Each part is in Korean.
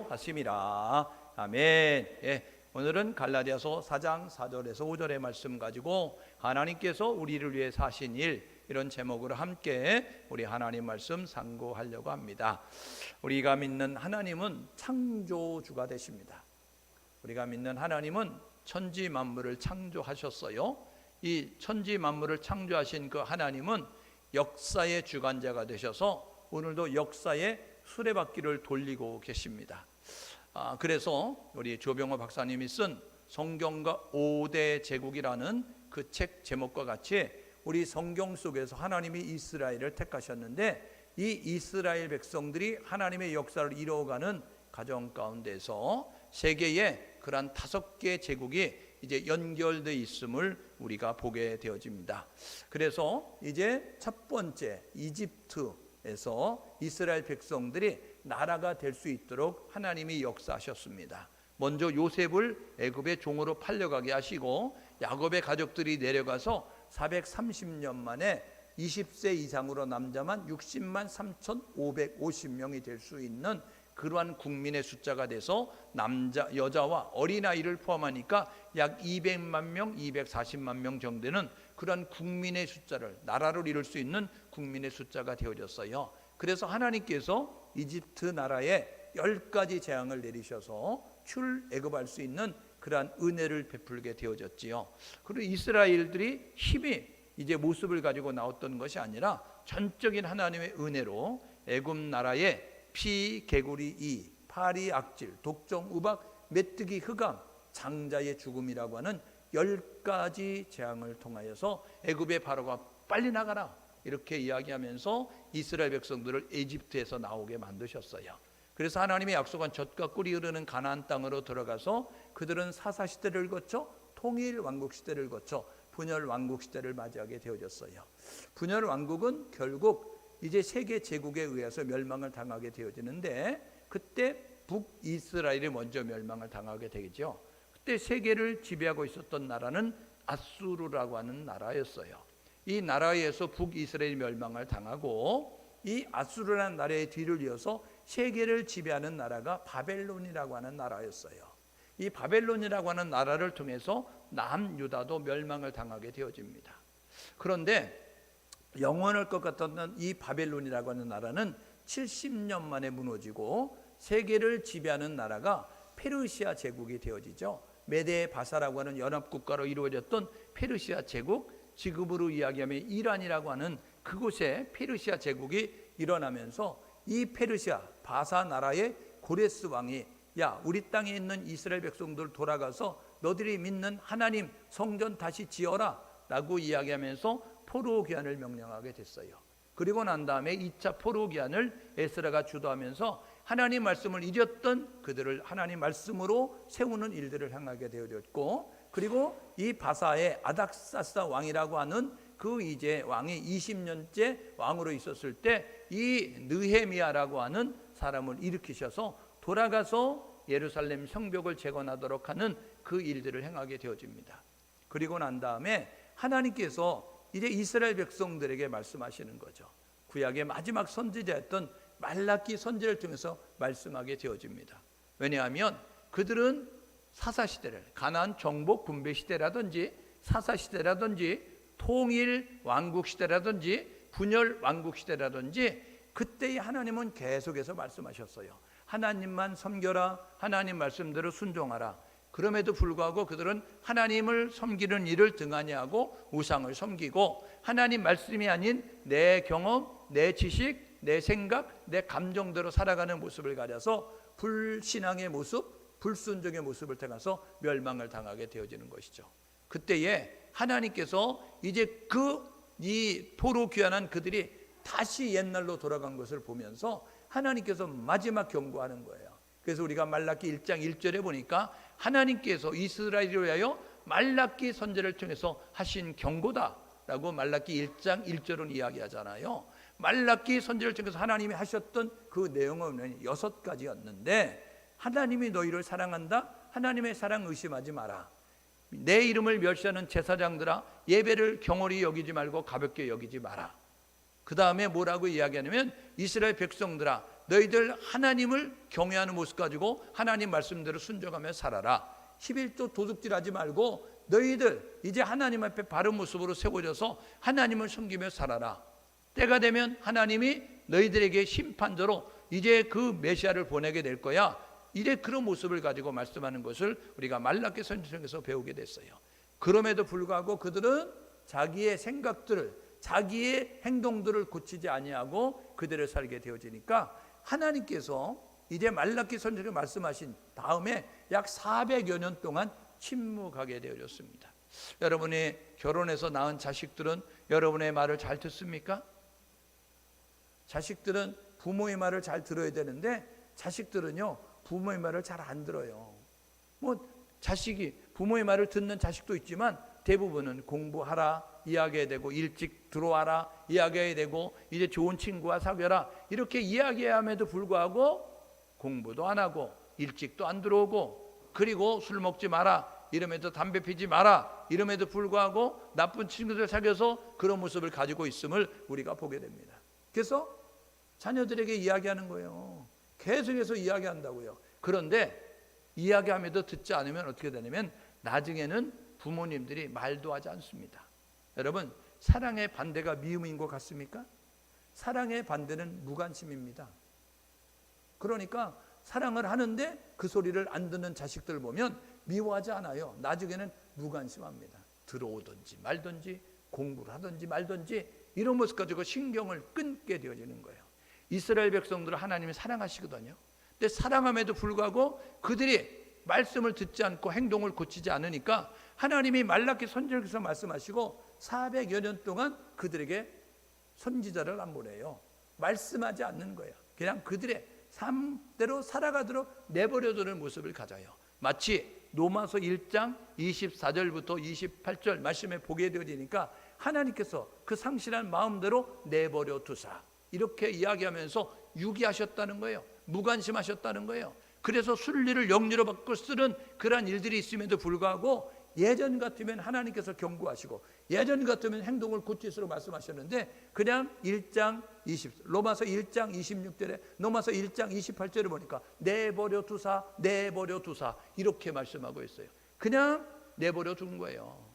하심이라. 아멘. 예, 오늘은 갈라디아서 4장 4절에서 5절의 말씀 가지고 하나님께서 우리를 위해 사신 일, 이런 제목으로 함께 우리 하나님 말씀 상고하려고 합니다. 우리가 믿는 하나님은 창조주가 되십니다. 우리가 믿는 하나님은 천지 만물을 창조하셨어요. 이 천지 만물을 창조하신 그 하나님은 역사의 주관자가 되셔서 오늘도 역사의 수레바퀴를 돌리고 계십니다. 그래서 우리 조병호 박사님이 쓴 성경과 5대 제국이라는 그 책 제목과 같이 우리 성경 속에서 하나님이 이스라엘을 택하셨는데, 이 이스라엘 백성들이 하나님의 역사를 이루어가는 가정 가운데서 세계의 그러한 5개 제국이 이제 연결되어 있음을 우리가 보게 되어집니다. 그래서 이제 첫 번째 이집트에서 이스라엘 백성들이 나라가 될 수 있도록 하나님이 역사하셨습니다. 먼저 요셉을 애굽의 종으로 팔려가게 하시고 야곱의 가족들이 내려가서 430년 만에 20세 이상으로 남자만 60만 3,550명이 될 수 있는 그러한 국민의 숫자가 돼서 남자, 여자와 어린아이를 포함하니까 약 200만 명, 240만 명 정도 되는 그러한 국민의 숫자를, 나라를 이룰 수 있는 국민의 숫자가 되어졌어요. 그래서 하나님께서 이집트 나라에 10가지 재앙을 내리셔서 출애굽할 수 있는 그러한 은혜를 베풀게 되어졌지요. 그리고 이스라엘들이 힘이 이제 모습을 가지고 나왔던 것이 아니라 전적인 하나님의 은혜로 애굽 나라에 피, 개구리, 이, 파리, 악질, 독종, 우박, 메뚜기, 흑암, 장자의 죽음이라고 하는 10가지 재앙을 통하여서 애굽의 바로가 빨리 나가라 이렇게 이야기하면서 이스라엘 백성들을 이집트에서 나오게 만드셨어요. 그래서 하나님의 약속한 젖과 꿀이 흐르는 가나안 땅으로 들어가서 그들은 사사시대를 거쳐 통일 왕국시대를 거쳐 분열 왕국시대를 맞이하게 되어졌어요. 분열 왕국은 결국 이제 세계 제국에 의해서 멸망을 당하게 되어지는데, 그때 북이스라엘이 먼저 멸망을 당하게 되죠. 그때 세계를 지배하고 있었던 나라는 아수르라고 하는 나라였어요. 이 나라에서 북이스라엘이 멸망을 당하고 이 아수르라는 나라의 뒤를 이어서 세계를 지배하는 나라가 바벨론이라고 하는 나라였어요. 이 바벨론이라고 하는 나라를 통해서 남유다도 멸망을 당하게 되어집니다. 그런데 영원할 것 같았던 이 바벨론이라고 하는 나라는 70년 만에 무너지고 세계를 지배하는 나라가 페르시아 제국이 되어지죠. 메데 바사라고 하는 연합국가로 이루어졌던 페르시아 제국, 지금으로 이야기하면 이란이라고 하는 그곳에 페르시아 제국이 일어나면서 이 페르시아 바사 나라의 고레스 왕이 야, 우리 땅에 있는 이스라엘 백성들 돌아가서 너들이 믿는 하나님 성전 다시 지어라 라고 이야기하면서 포로 귀환을 명령하게 됐어요. 그리고 난 다음에 2차 포로 귀환을 에스라가 주도하면서 하나님 말씀을 잊었던 그들을 하나님 말씀으로 세우는 일들을 행하게 되어졌고, 그리고 이 바사의 아닥사스 왕이라고 하는 그 이제 왕이 20년째 왕으로 있었을 때 이 느헤미야라고 하는 사람을 일으키셔서 돌아가서 예루살렘 성벽을 재건하도록 하는 그 일들을 행하게 되어집니다. 그리고 난 다음에 하나님께서 이제 이스라엘 백성들에게 말씀하시는 거죠. 구약의 마지막 선지자였던 말라기 선지자를 통해서 말씀하게 되어집니다. 왜냐하면 그들은 사사시대를, 가나안 정복 군배 시대라든지 사사시대라든지 통일 왕국 시대라든지 분열 왕국 시대라든지 그때의 하나님은 계속해서 말씀하셨어요. 하나님만 섬겨라, 하나님 말씀대로 순종하라. 그럼에도 불구하고 그들은 하나님을 섬기는 일을 등한히 하고 우상을 섬기고 하나님 말씀이 아닌 내 경험, 내 지식, 내 생각, 내 감정대로 살아가는 모습을 가려서 불신앙의 모습, 불순종의 모습을 통해서 멸망을 당하게 되어지는 것이죠. 그때에 하나님께서 이제 이 포로 귀환한 그들이 다시 옛날로 돌아간 것을 보면서 하나님께서 마지막 경고하는 거예요. 그래서 우리가 말라기 1장 1절에 보니까 하나님께서 이스라엘을 위하여 말라기 선지자를 통해서 하신 경고다라고 말라기 1장 1절은 이야기하잖아요. 말라기 선지자를 통해서 하나님이 하셨던 그 내용은 6가지였는데, 하나님이 너희를 사랑한다. 하나님의 사랑 의심하지 마라. 내 이름을 멸시하는 제사장들아, 예배를 경홀히 여기지 말고 가볍게 여기지 마라. 그 다음에 뭐라고 이야기하냐면 이스라엘 백성들아, 너희들 하나님을 경외하는 모습 가지고 하나님 말씀대로 순종하며 살아라. 11조 도둑질하지 말고 너희들 이제 하나님 앞에 바른 모습으로 세워져서 하나님을 섬기며 살아라. 때가 되면 하나님이 너희들에게 심판자로 이제 그 메시아를 보내게 될 거야. 이제 그런 모습을 가지고 말씀하는 것을 우리가 말라기 선지서에서 배우게 됐어요. 그럼에도 불구하고 그들은 자기의 생각들을, 자기의 행동들을 고치지 아니하고 그대로 살게 되어지니까 하나님께서 이제 말라기 선지서에 말씀하신 다음에 약 400여 년 동안 침묵하게 되어졌습니다. 여러분이 결혼해서 낳은 자식들은 여러분의 말을 잘 듣습니까? 자식들은 부모의 말을 잘 들어야 되는데 자식들은요 부모의 말을 잘 안 들어요. 자식이 부모의 말을 듣는 자식도 있지만 대부분은 공부하라 이야기해야 되고 일찍 들어와라 이야기해야 되고 이제 좋은 친구와 사귀어라 이렇게 이야기함에도 불구하고 공부도 안 하고 일찍도 안 들어오고 그리고 술 먹지 마라 이러면서 담배 피지 마라 이럼에도 불구하고 나쁜 친구들 사귀어서 그런 모습을 가지고 있음을 우리가 보게 됩니다. 그래서 자녀들에게 이야기하는 거예요. 계속해서 이야기한다고요. 그런데 이야기함에도 듣지 않으면 어떻게 되냐면 나중에는 부모님들이 말도 하지 않습니다. 여러분 사랑의 반대가 미움인 것 같습니까? 사랑의 반대는 무관심입니다. 그러니까 사랑을 하는데 그 소리를 안 듣는 자식들 보면 미워하지 않아요. 나중에는 무관심합니다. 들어오든지 말든지 공부를 하든지 말든지 이런 모습 가지고 신경을 끊게 되어지는 거예요. 이스라엘 백성들을 하나님이 사랑하시거든요. 근데 사랑함에도 불구하고 그들이 말씀을 듣지 않고 행동을 고치지 않으니까 하나님이 말라기 선지자에서 말씀하시고 400여 년 동안 그들에게 선지자를 안 보내요. 말씀하지 않는 거예요. 그냥 그들의 삶대로 살아가도록 내버려두는 모습을 가져요. 마치 로마서 1장 24절부터 28절 말씀에 보게 되어지니까 하나님께서 그 상실한 마음대로 내버려 두사 이렇게 이야기하면서 유기하셨다는 거예요. 무관심하셨다는 거예요. 그래서 순리를 영리로 바꿔 쓰는 그러한 일들이 있음에도 불구하고 예전 같으면 하나님께서 경고하시고 예전 같으면 행동을 고치시라고 말씀하셨는데 그냥 1장 20 로마서 1장 26절에 로마서 1장 28절에 보니까 내버려 두사 이렇게 말씀하고 있어요. 그냥 내버려 둔 거예요.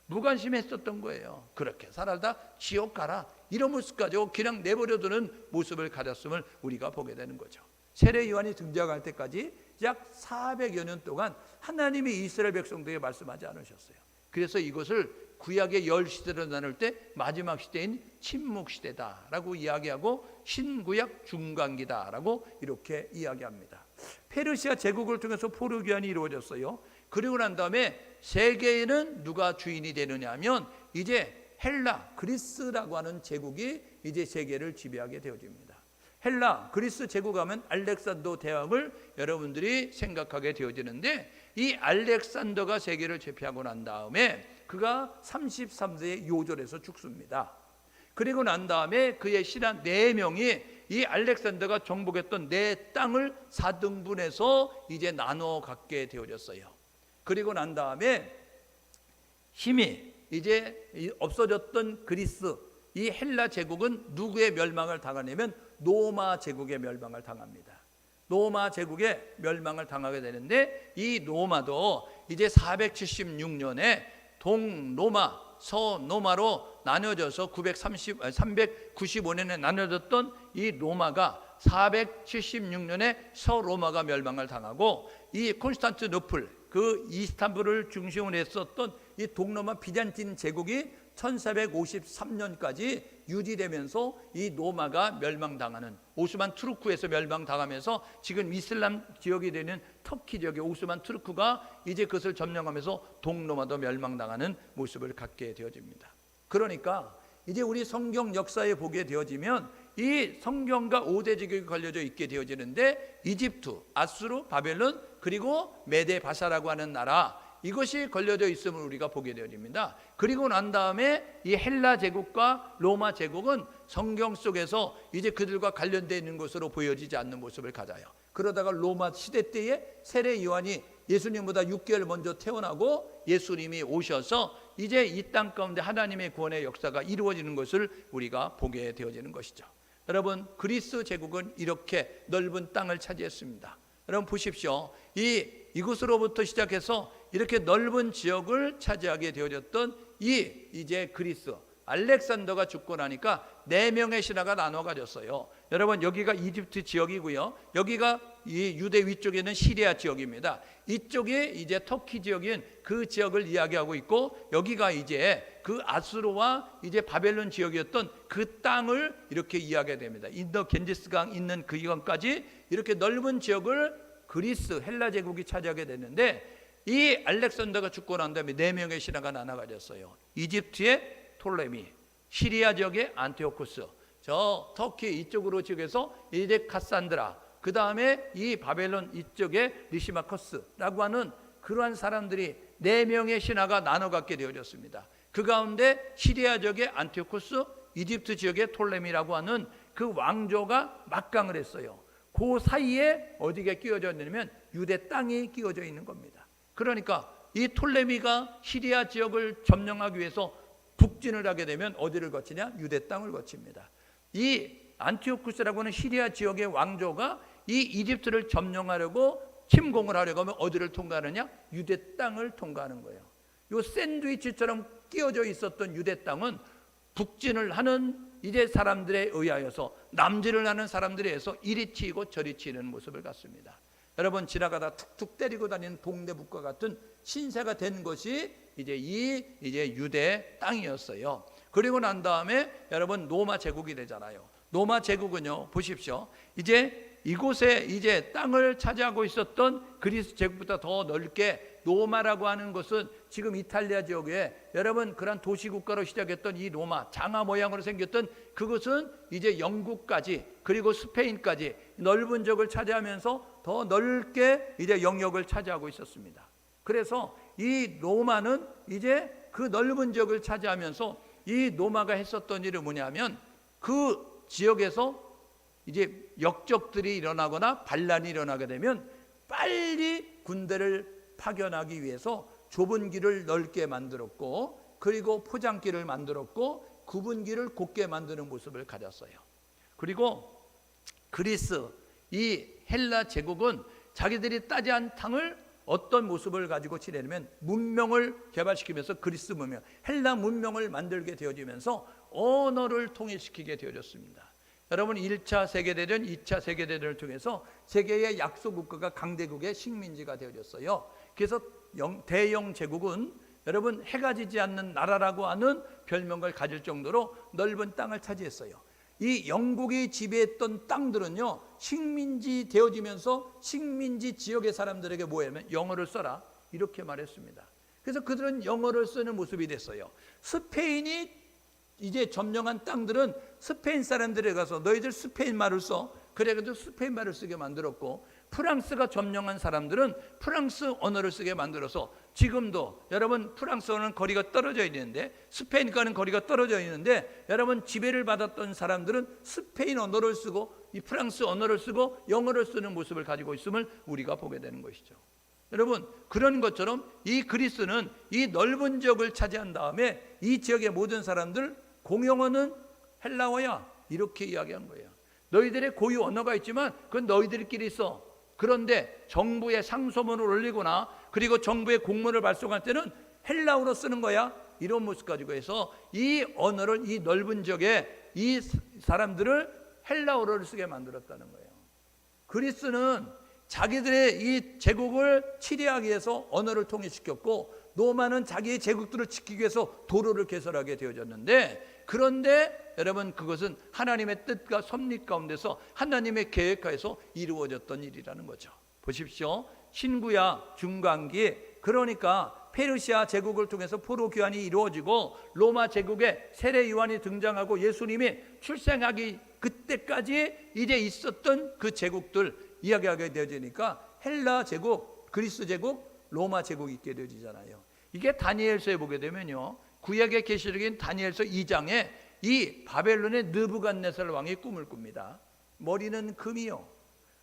무관심했었던 거예요. 그렇게 살아다 지옥 가라 이런 모습 가지고 그냥 내버려 두는 모습을 가졌음을 우리가 보게 되는 거죠. 세례 요한이 등장할 때까지 약 400여 년 동안 하나님이 이스라엘 백성들에게 말씀하지 않으셨어요. 그래서 이것을 구약의 10시대로 나눌 때 마지막 시대인 침묵 시대다라고 이야기하고 신구약 중간기다라고 이렇게 이야기합니다. 페르시아 제국을 통해서 포로 귀환이 이루어졌어요. 그리고 난 다음에 세계에는 누가 주인이 되느냐 하면 이제 헬라, 그리스라고 하는 제국이 이제 세계를 지배하게 되어집니다. 헬라, 그리스 제국하면 알렉산더 대왕을 여러분들이 생각하게 되어지는데 이 알렉산더가 세계를 제패하고 난 다음에 그가 33세에 요절해서 죽습니다. 그리고 난 다음에 그의 신하 4명이 이 알렉산더가 정복했던 4땅을 4등분해서 이제 나눠 갖게 되어졌어요. 그리고 난 다음에 힘이 이제 없어졌던 그리스, 이 헬라 제국은 누구의 멸망을 당하냐면 로마 제국의 멸망을 당합니다. 로마 제국의 멸망을 당하게 되는데 이 로마도 이제 476년에 동로마, 서로마로 나눠져서 395년에 나눠졌던 이 로마가 476년에 서로마가 멸망을 당하고 이 콘스탄티노플, 그 이스탄불을 중심으로 했었던 이 동로마 비잔틴 제국이 1453년까지 유지되면서 이 로마가 멸망당하는 오스만 투르크에서 멸망당하면서 지금 이슬람 지역이 되는 터키 지역의 오스만 투르크가 이제 그것을 점령하면서 동로마도 멸망당하는 모습을 갖게 되어집니다. 그러니까 이제 우리 성경 역사에 보게 되어지면 이 성경과 5대 제국이 걸려져 있게 되어지는데 이집트, 아수르, 바벨론 그리고 메데 바사라고 하는 나라 이것이 걸려져 있음을 우리가 보게 되어집니다. 그리고 난 다음에 이 헬라 제국과 로마 제국은 성경 속에서 이제 그들과 관련되어 있는 것으로 보여지지 않는 모습을 가져요. 그러다가 로마 시대 때에 세례 요한이 예수님보다 6개월 먼저 태어나고 예수님이 오셔서 이제 이 땅 가운데 하나님의 구원의 역사가 이루어지는 것을 우리가 보게 되어지는 것이죠. 여러분 그리스 제국은 이렇게 넓은 땅을 차지했습니다. 여러분 보십시오. 이곳으로부터 시작해서 이렇게 넓은 지역을 차지하게 되어졌던 이제 그리스, 알렉산더가 죽고 나니까 4명의 신하가 나눠 가졌어요. 여러분 여기가 이집트 지역이고요. 여기가 이 유대 위쪽에 있는 시리아 지역입니다. 이쪽에 이제 터키 지역인 그 지역을 이야기하고 있고, 여기가 이제 그 아수르와 이제 바벨론 지역이었던 그 땅을 이렇게 이야기가 됩니다. 인도 겐지스강 있는 그 이강까지 이렇게 넓은 지역을 그리스 헬라 제국이 차지하게 됐는데, 이 알렉산더가 죽고 난 다음에 4명의 신하가 나눠 가졌어요. 이집트의 톨레미, 시리아 지역의 안티오쿠스, 저 터키 이쪽으로 지역에서 이제 카산드라, 그 다음에 이 바벨론 이쪽에 리시마커스라고 하는 그러한 사람들이 4명의 신하가 나눠 갖게 되어졌습니다. 그 가운데 시리아 지역의 안티오쿠스, 이집트 지역의 톨레미라고 하는 그 왕조가 막강을 했어요. 그 사이에 어디가 끼워져 있냐면 유대 땅이 끼워져 있는 겁니다. 그러니까 이 톨레미가 시리아 지역을 점령하기 위해서 북진을 하게 되면 어디를 거치냐? 유대 땅을 거칩니다. 이 안티오쿠스라고 하는 시리아 지역의 왕조가 이 이집트를 점령하려고 침공을 하려고 하면 어디를 통과하느냐? 유대 땅을 통과하는 거예요. 이 샌드위치처럼 끼어져 있었던 유대 땅은 북진을 하는 이제 사람들에 의하여서, 남진을 하는 사람들에 의해서 이리 치이고 저리 치이는 모습을 갖습니다. 여러분 지나가다 툭툭 때리고 다니는 동대북과 같은 신세가 된 것이 이제 유대 땅이었어요. 그리고 난 다음에 여러분 로마 제국이 되잖아요. 로마 제국은요, 보십시오. 이제 이곳에 이제 땅을 차지하고 있었던 그리스 제국보다 더 넓게, 로마라고 하는 것은 지금 이탈리아 지역에 여러분 그런 도시국가로 시작했던 이 로마, 장화 모양으로 생겼던 그것은 이제 영국까지 그리고 스페인까지 넓은 지역을 차지하면서 더 넓게 이제 영역을 차지하고 있었습니다. 그래서 이 로마는 이제 그 넓은 지역을 차지하면서 이 로마가 했었던 일은 뭐냐면, 그 지역에서 이제 역적들이 일어나거나 반란이 일어나게 되면 빨리 군대를 파견하기 위해서 좁은 길을 넓게 만들었고, 그리고 포장길을 만들었고, 굽은 길을 곧게 만드는 모습을 가졌어요. 그리고 그리스, 이 헬라 제국은 자기들이 따지한 땅을 어떤 모습을 가지고 지내냐면 문명을 개발시키면서, 그리스 문명, 헬라 문명을 만들게 되어지면서 언어를 통일시키게 되어졌습니다. 여러분 1차 세계대전, 2차 세계대전을 통해서 세계의 약소국가가 강대국의 식민지가 되어졌어요. 그래서 대영 제국은 여러분 해가 지지 않는 나라라고 하는 별명을 가질 정도로 넓은 땅을 차지했어요. 이 영국이 지배했던 땅들은요, 식민지 되어지면서 식민지 지역의 사람들에게 뭐냐면 영어를 써라, 이렇게 말했습니다. 그래서 그들은 영어를 쓰는 모습이 됐어요. 스페인이 이제 점령한 땅들은 스페인 사람들에 가서 너희들 스페인 말을 써, 그래가지고 스페인 말을 쓰게 만들었고, 프랑스가 점령한 사람들은 프랑스 언어를 쓰게 만들어서 지금도 여러분 프랑스어는 거리가 떨어져 있는데, 스페인과는 거리가 떨어져 있는데, 여러분 지배를 받았던 사람들은 스페인 언어를 쓰고 이 프랑스 언어를 쓰고 영어를 쓰는 모습을 가지고 있음을 우리가 보게 되는 것이죠. 여러분 그런 것처럼 이 그리스는 이 넓은 지역을 차지한 다음에 이 지역의 모든 사람들 공용어는 헬라어야, 이렇게 이야기한 거예요. 너희들의 고유 언어가 있지만 그건 너희들끼리 써. 그런데 정부에 상소문을 올리거나 그리고 정부에 공문을 발송할 때는 헬라어로 쓰는 거야, 이런 모습 가지고 해서 이 언어를, 이 넓은 지역에 이 사람들을 헬라어를 쓰게 만들었다는 거예요. 그리스는 자기들의 이 제국을 치리하기 위해서 언어를 통일시켰고, 로마는 자기의 제국들을 지키기 위해서 도로를 개설하게 되어졌는데, 그런데 여러분 그것은 하나님의 뜻과 섭리 가운데서 하나님의 계획하에서 이루어졌던 일이라는 거죠. 보십시오. 신구약 중간기, 그러니까 페르시아 제국을 통해서 포로 교환이 이루어지고 로마 제국에 세례 요한이 등장하고 예수님이 출생하기 그때까지 이제 있었던 그 제국들 이야기하게 되어지니까 헬라 제국, 그리스 제국, 로마 제국이 있게 되어지잖아요. 이게 다니엘서에 보게 되면요, 구약의 계시록인 다니엘서 2장에 이 바벨론의 느부갓네살 왕이 꿈을 꿉니다. 머리는 금이요,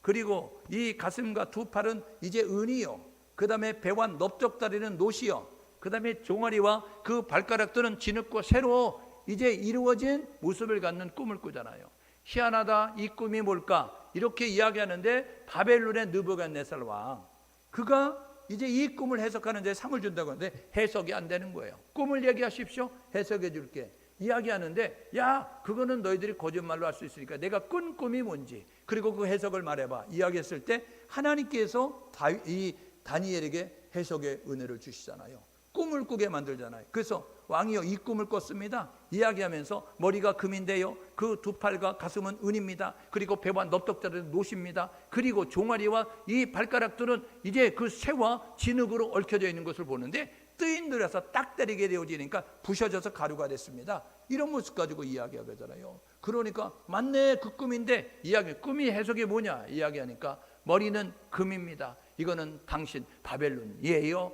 그리고 이 가슴과 두 팔은 이제 은이요, 그 다음에 배와 넓적다리는 노시요, 그 다음에 종아리와 그 발가락들은 진흙과 쇠로 이제 이루어진 모습을 갖는 꿈을 꾸잖아요. 희한하다, 이 꿈이 뭘까? 이렇게 이야기하는데 바벨론의 느부갓네살 왕, 그가 이제 이 꿈을 해석하는 데 상을 준다고 하는데 해석이 안 되는 거예요. 꿈을 얘기하십시오, 해석해 줄게. 이야기하는데 야, 그거는 너희들이 거짓말로 할 수 있으니까 내가 꾼 꿈이 뭔지, 그리고 그 해석을 말해봐. 이야기했을 때 하나님께서 이 다니엘에게 해석의 은혜를 주시잖아요. 꿈을 꾸게 만들잖아요. 그래서 왕이여, 이 꿈을 꿨습니다. 이야기하면서 머리가 금인데요, 그 두 팔과 가슴은 은입니다. 그리고 배와 넓적다리는 노십니다. 그리고 종아리와 이 발가락들은 이제 그 쇠와 진흙으로 얽혀져 있는 것을 보는데 뜨인 들여서 딱 때리게 되어지니까 부셔져서 가루가 됐습니다. 이런 모습 가지고 이야기하잖아요. 그러니까 맞네, 그 꿈인데 꿈이 해석이 뭐냐 이야기하니까 머리는 금입니다. 이거는 당신 바벨론이에요.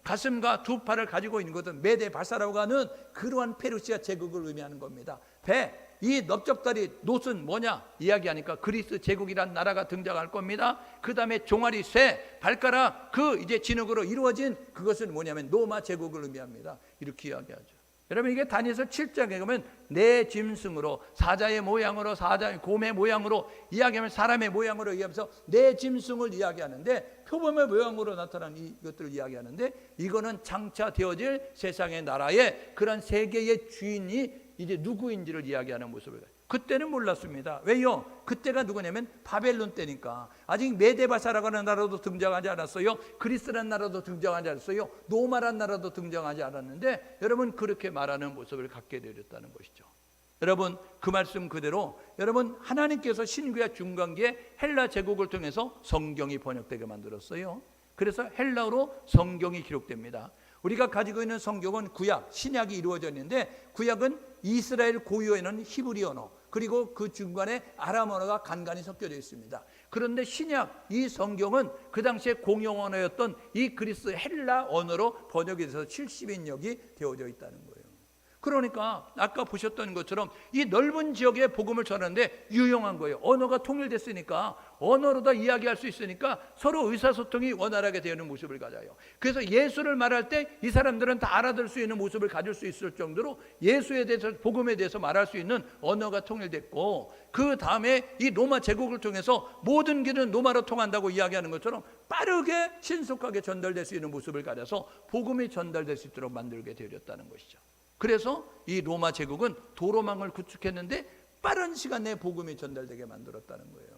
가슴과 두 팔을 가지고 있는 것은 메데 바사라고 하는 그러한 페르시아 제국을 의미하는 겁니다. 이 넓적다리 놋은 뭐냐 이야기하니까 그리스 제국이란 나라가 등장할 겁니다. 그 다음에 종아리, 쇠, 발가락, 그 이제 진흙으로 이루어진 그것은 뭐냐면 로마 제국을 의미합니다. 이렇게 이야기하죠. 여러분, 이게 다니엘서 7장에 보면 내 짐승으로, 사자의 모양으로, 사자의 곰의 모양으로 이야기하면 사람의 모양으로 이야기하면서 내 짐승을 이야기하는데, 표범의 모양으로 나타난 이것들을 이야기하는데, 이거는 장차 되어질 세상의 나라의 그런 세계의 주인이 이제 누구인지를 이야기하는 모습을, 그때는 몰랐습니다. 왜요? 그때가 누구냐면 바벨론 때니까. 아직 메데바사라고 하는 나라도 등장하지 않았어요. 그리스라는 나라도 등장하지 않았어요. 로마라는 나라도 등장하지 않았는데 여러분, 그렇게 말하는 모습을 갖게 되었다는 것이죠. 여러분, 그 말씀 그대로 여러분, 하나님께서 신구약 중간기에 헬라 제국을 통해서 성경이 번역되게 만들었어요. 그래서 헬라어로 성경이 기록됩니다. 우리가 가지고 있는 성경은 구약, 신약이 이루어져 있는데, 구약은 이스라엘 고유에는 히브리 언어, 그리고 그 중간에 아람 언어가 간간히 섞여져 있습니다. 그런데 신약, 이 성경은 그 당시에 공용 언어였던 이 그리스 헬라 언어로 번역이 돼서 70인역이 되어져 있다는 거예요. 그러니까 아까 보셨던 것처럼 이 넓은 지역에 복음을 전하는데 유용한 거예요. 언어가 통일됐으니까, 언어로 다 이야기할 수 있으니까 서로 의사소통이 원활하게 되는 모습을 가져요. 그래서 예수를 말할 때 이 사람들은 다 알아들 수 있는 모습을 가질 수 있을 정도로 예수에 대해서, 복음에 대해서 말할 수 있는 언어가 통일됐고, 그 다음에 이 로마 제국을 통해서 모든 길은 로마로 통한다고 이야기하는 것처럼 빠르게 신속하게 전달될 수 있는 모습을 가져서 복음이 전달될 수 있도록 만들게 되었다는 것이죠. 그래서 이 로마 제국은 도로망을 구축했는데 빠른 시간 내에 복음이 전달되게 만들었다는 거예요.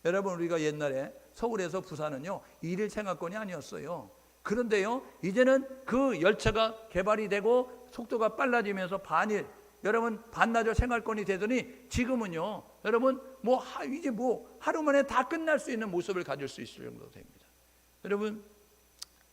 여러분, 우리가 옛날에 서울에서 부산은요 1일 생활권이 아니었어요. 그런데요, 이제는 그 열차가 개발이 되고 속도가 빨라지면서 반일, 여러분 반나절 생활권이 되더니 지금은요, 여러분 이제 하루 만에 다 끝날 수 있는 모습을 가질 수 있을 정도 됩니다. 여러분,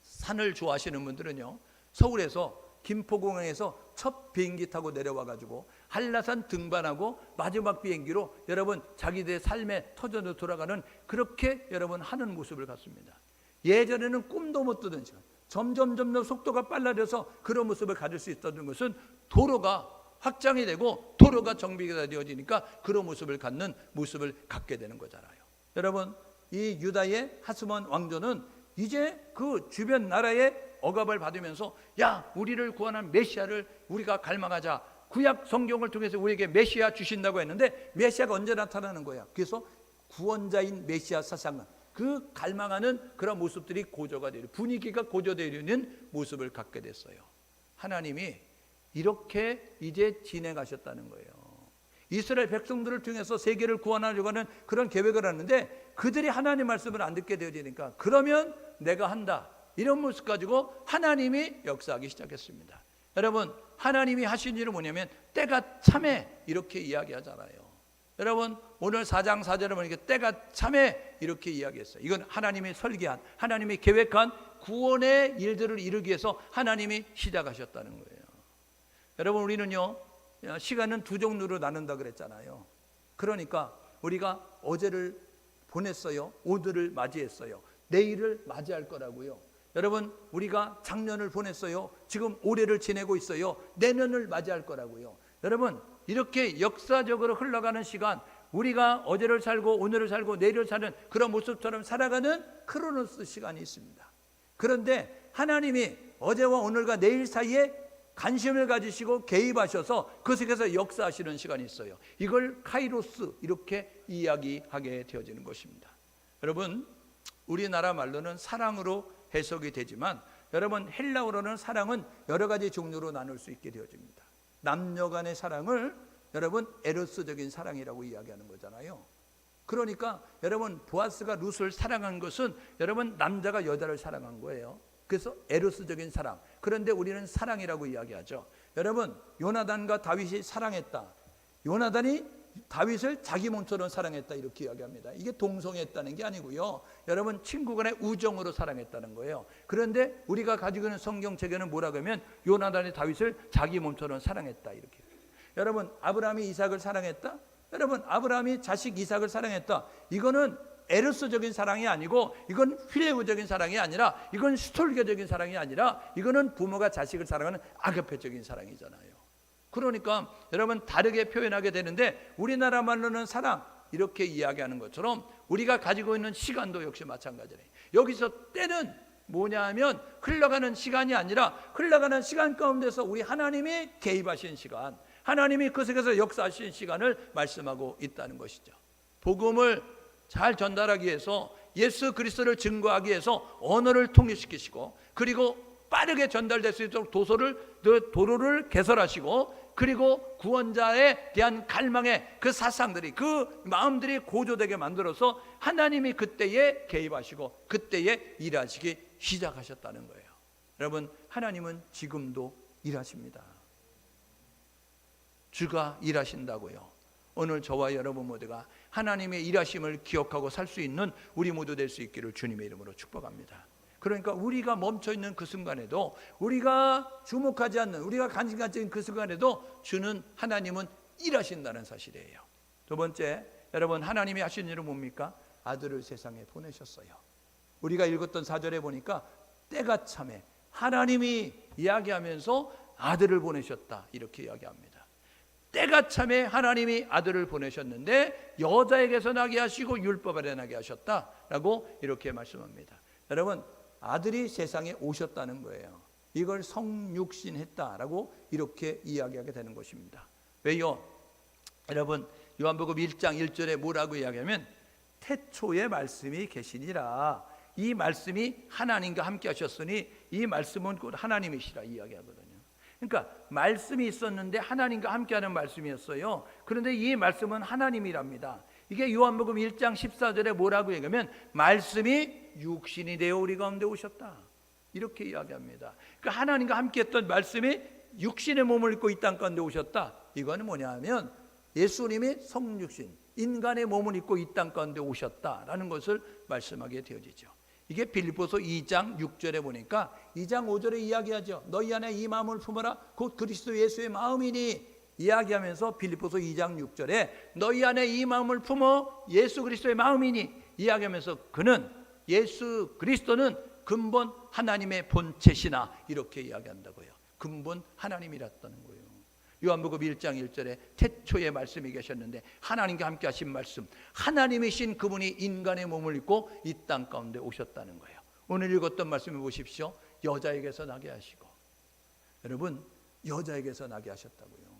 산을 좋아하시는 분들은요, 서울에서 김포공항에서 첫 비행기 타고 내려와 가지고 한라산 등반하고 마지막 비행기로 여러분 자기들의 삶의 터전으로 돌아가는, 그렇게 여러분 하는 모습을 갖습니다. 예전에는 꿈도 못 꾸던 시간, 점점 속도가 빨라져서 그런 모습을 가질 수 있었던 것은 도로가 확장이 되고 도로가 정비가 되어지니까 그런 모습을 갖는 모습을 갖게 되는 거잖아요. 여러분, 이 유다의 하스몬 왕조는 이제 그 주변 나라의 억압을 받으면서 야, 우리를 구원한 메시아를 우리가 갈망하자. 구약 성경을 통해서 우리에게 메시아 주신다고 했는데 메시아가 언제 나타나는 거야? 그래서 구원자인 메시아 사상은, 그 갈망하는 그런 모습들이 고조가 되는, 분위기가 고조되는 모습을 갖게 됐어요. 하나님이 이렇게 이제 진행하셨다는 거예요. 이스라엘 백성들을 통해서 세계를 구원하려고 하는 그런 계획을 하는데 그들이 하나님 말씀을 안 듣게 되어지니까, 그러면 내가 한다, 이런 모습 가지고 하나님이 역사하기 시작했습니다. 여러분, 하나님이 하신 일은 뭐냐면 때가 참해, 이렇게 이야기하잖아요. 여러분, 오늘 4장 4절에 보니까 때가 참해 이렇게 이야기했어요. 이건 하나님이 설계한, 하나님이 계획한 구원의 일들을 이루기 위해서 하나님이 시작하셨다는 거예요. 여러분, 우리는요 시간은 두 종류로 나눈다 그랬잖아요. 그러니까 우리가 어제를 보냈어요, 오늘을 맞이했어요, 내일을 맞이할 거라고요. 여러분, 우리가 작년을 보냈어요, 지금 올해를 지내고 있어요, 내년을 맞이할 거라고요. 여러분, 이렇게 역사적으로 흘러가는 시간, 우리가 어제를 살고 오늘을 살고 내일을 사는 그런 모습처럼 살아가는 크로노스 시간이 있습니다. 그런데 하나님이 어제와 오늘과 내일 사이에 관심을 가지시고 개입하셔서 그 속에서 역사하시는 시간이 있어요. 이걸 카이로스 이렇게 이야기하게 되어지는 것입니다. 여러분, 우리나라 말로는 사랑으로 해석이 되지만 여러분, 헬라어로는 사랑은 여러 가지 종류로 나눌 수 있게 되어집니다. 남녀 간의 사랑을 여러분 에로스적인 사랑이라고 이야기하는 거잖아요. 그러니까 여러분, 보아스가 룻을 사랑한 것은 여러분 남자가 여자를 사랑한 거예요. 그래서 에로스적인 사랑. 그런데 우리는 사랑이라고 이야기하죠. 여러분, 요나단과 다윗이 사랑했다. 요나단이 다윗을 자기 몸처럼 사랑했다 이렇게 이야기합니다. 이게 동성애했다는 게 아니고요. 여러분, 친구 간의 우정으로 사랑했다는 거예요. 그런데 우리가 가지고 있는 성경책에는 뭐라고 하면 요나단이 다윗을 자기 몸처럼 사랑했다 이렇게. 여러분, 아브라함이 이삭을 사랑했다. 여러분, 아브라함이 자식 이삭을 사랑했다. 이거는 에르스적인 사랑이 아니고 이건 필레오적인 사랑이 아니라 이건 스톨게적인 사랑이 아니라 이거는 부모가 자식을 사랑하는 아가페적인 사랑이잖아요. 그러니까 여러분 다르게 표현하게 되는데 우리나라 말로는 사랑 이렇게 이야기하는 것처럼 우리가 가지고 있는 시간도 역시 마찬가지예요. 여기서 때는 뭐냐 하면 흘러가는 시간이 아니라 흘러가는 시간 가운데서 우리 하나님이 개입하신 시간, 하나님이 그 속에서 역사하신 시간을 말씀하고 있다는 것이죠. 복음을 잘 전달하기 위해서 예수 그리스도를 증거하기 위해서 언어를 통일시키시고 그리고 빠르게 전달될 수 있도록 도로를 개설하시고 그리고 구원자에 대한 갈망의 그 사상들이 그 마음들이 고조되게 만들어서 하나님이 그때에 개입하시고 그때에 일하시기 시작하셨다는 거예요. 여러분, 하나님은 지금도 일하십니다. 주가 일하신다고요. 오늘 저와 여러분 모두가 하나님의 일하심을 기억하고 살 수 있는 우리 모두 될 수 있기를 주님의 이름으로 축복합니다. 그러니까 우리가 멈춰있는 그 순간에도 우리가 주목하지 않는 우리가 관심 갖지 않는 그 순간에도 주는 하나님은 일하신다는 사실이에요. 두 번째, 여러분 하나님이 하신 일은 뭡니까? 아들을 세상에 보내셨어요. 우리가 읽었던 4절에 보니까 때가 참에 하나님이 이야기하면서 아들을 보내셨다 이렇게 이야기합니다. 때가 참에 하나님이 아들을 보내셨는데 여자에게서 나게 하시고 율법 아래 나게 하셨다라고 이렇게 말씀합니다. 여러분, 아들이 세상에 오셨다는 거예요. 이걸 성육신했다라고 이렇게 이야기하게 되는 것입니다. 왜요? 여러분, 요한복음 1장 1절에 뭐라고 이야기하면 태초에 말씀이 계시니라. 이 말씀이 하나님과 함께 하셨으니 이 말씀은 곧 하나님이시라 이야기하거든요. 그러니까 말씀이 있었는데 하나님과 함께하는 말씀이었어요. 그런데 이 말씀은 하나님이랍니다. 이게 요한복음 1장 14절에 뭐라고 얘기하면 말씀이 육신이 되어 우리 가운데 오셨다 이렇게 이야기합니다. 그러니까 하나님과 함께했던 말씀이 육신의 몸을 입고 이 땅 가운데 오셨다. 이거는 뭐냐 하면 예수님이 성육신 인간의 몸을 입고 이 땅 가운데 오셨다라는 것을 말씀하게 되어지죠. 이게 빌립보서 2장 6절에 보니까 2장 5절에 이야기하죠. 너희 안에 이 마음을 품어라 곧 그리스도 예수의 마음이니 이야기하면서 빌립보서 2장 6절에 너희 안에 이 마음을 품어 예수 그리스도의 마음이니 이야기하면서 그는 예수 그리스도는 근본 하나님의 본체시나 이렇게 이야기한다고요. 근본 하나님이랐다는 거예요. 요한복음 1장 1절에 태초에 말씀이 계셨는데 하나님과 함께 하신 말씀 하나님이신 그분이 인간의 몸을 입고 이 땅 가운데 오셨다는 거예요. 오늘 읽었던 말씀을 보십시오. 여자에게서 나게 하시고 여러분 여자에게서 나게 하셨다고요.